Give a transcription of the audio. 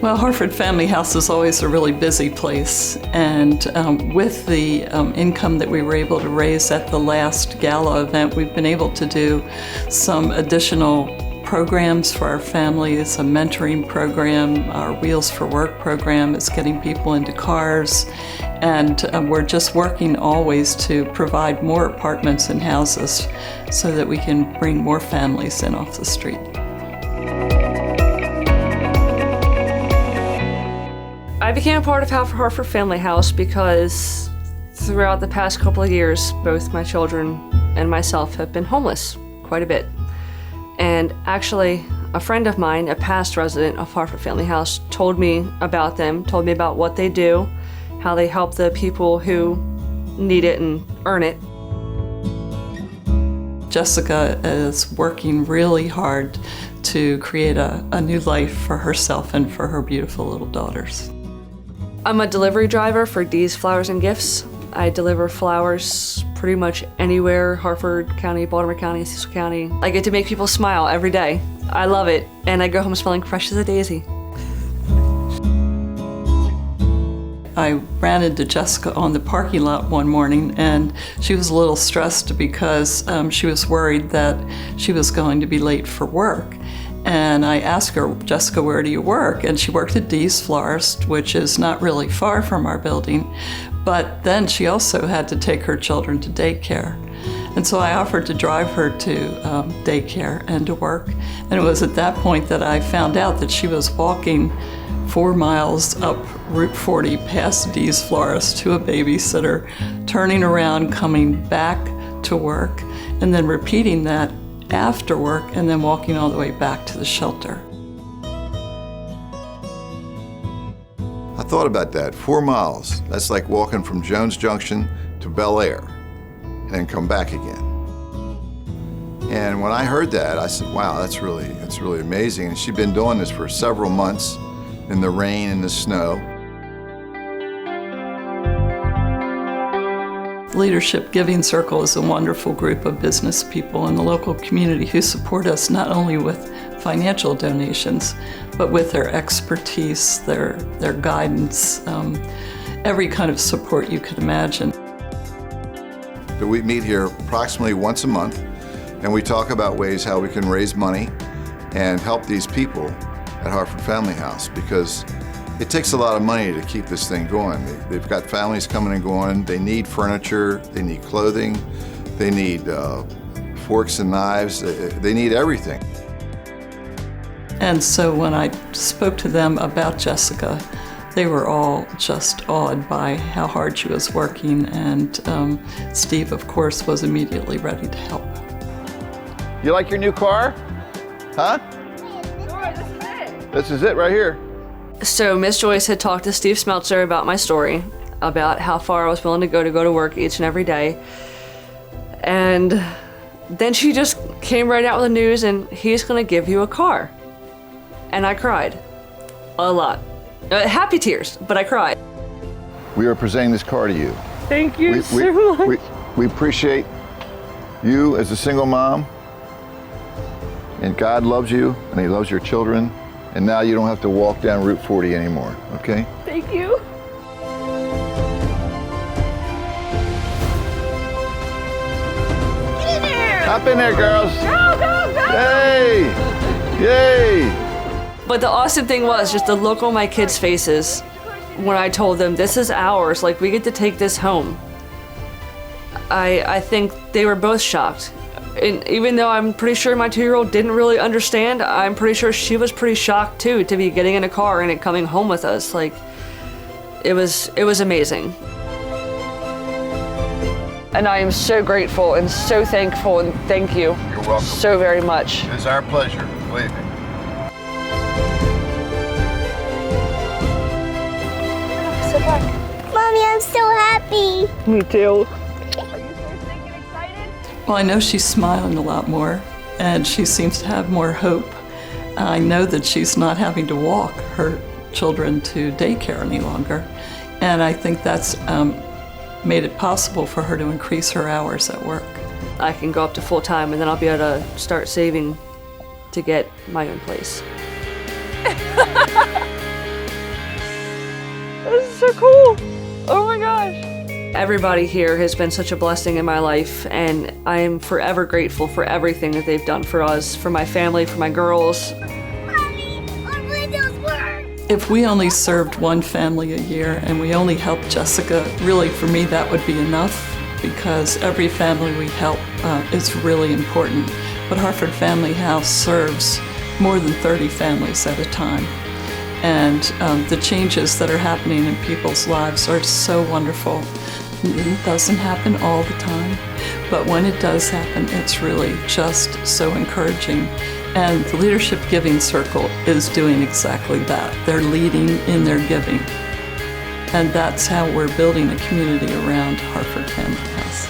Well, Harford Family House is always a really busy place, and with the income that we were able to raise at the last gala event, we've been able to do some additional programs for our families. A mentoring program, our Wheels for Work program is getting people into cars, and we're just working always to provide more apartments and houses so that we can bring more families in off the street. I became a part of Harford Family House because throughout the past couple of years, both my children and myself have been homeless quite a bit. And actually, a friend of mine, a past resident of Harford Family House, told me about them, told me about what they do, how they help the people who need it and earn it. Jessica is working really hard to create a new life for herself and for her beautiful little daughters. I'm a delivery driver for Dee's Flowers and Gifts. I deliver flowers pretty much anywhere, Harford County, Baltimore County, Cecil County. I get to make people smile every day. I love it, and I go home smelling fresh as a daisy. I ran into Jessica on the parking lot one morning, and she was a little stressed because she was worried that she was going to be late for work. And I asked her, Jessica, where do you work? And she worked at Dee's Florist, which is not really far from our building. But then she also had to take her children to daycare. And so I offered to drive her to daycare and to work. And it was at that point that I found out that she was walking 4 miles up Route 40 past Dee's Florist to a babysitter, turning around, coming back to work, and then repeating that after work, and then walking all the way back to the shelter. I thought about that, 4 miles. That's like walking from Jones Junction to Bel Air and then come back again. And when I heard that, I said, wow, that's really amazing. And she'd been doing this for several months in the rain and the snow. Leadership Giving Circle is a wonderful group of business people in the local community who support us not only with financial donations, but with their expertise, their guidance, every kind of support you could imagine. So we meet here approximately once a month, and we talk about ways how we can raise money and help these people at Harford Family House, because it takes a lot of money to keep this thing going. They've got families coming and going. They need furniture, they need clothing, they need forks and knives, they need everything. And so when I spoke to them about Jessica, they were all just awed by how hard she was working, and Steve, of course, was immediately ready to help. You like your new car? Huh? Sure, this is it. This is it right here. So Miss Joyce had talked to Steve Smeltzer about my story, about how far I was willing to go to work each and every day. And then she just came right out with the news, and he's gonna give you a car. And I cried a lot. Happy tears, but I cried. We are presenting this car to you. Thank you so much. We appreciate you as a single mom, and God loves you, and He loves your children. And now you don't have to walk down Route 40 anymore, okay? Thank you. Get in there! Hop in there, girls. Go! Yay! Yay! But the awesome thing was just the look on my kids' faces when I told them, this is ours, like we get to take this home. I think they were both shocked. And even though I'm pretty sure my 2-year-old didn't really understand, I'm pretty sure she was pretty shocked too, to be getting in a car and it coming home with us. Like, it was amazing. And I am so grateful and so thankful, and thank you. You're welcome. So very much. It's our pleasure, believe me. Sit back. Mommy, I'm so happy. Me too. Well, I know she's smiling a lot more, and she seems to have more hope. I know that she's not having to walk her children to daycare any longer, and I think that's made it possible for her to increase her hours at work. I can go up to full time, and then I'll be able to start saving to get my own place. This is so cool. Oh my gosh. Everybody here has been such a blessing in my life, and I am forever grateful for everything that they've done for us, for my family, for my girls. Mommy, our windows work. If we only served one family a year and we only helped Jessica, really for me that would be enough, because every family we help is really important. But Harford Family House serves more than 30 families at a time. And the changes that are happening in people's lives are so wonderful. It doesn't happen all the time, but when it does happen, it's really just so encouraging. And the Leadership Giving Circle is doing exactly that. They're leading in their giving. And that's how we're building a community around Harford Family House.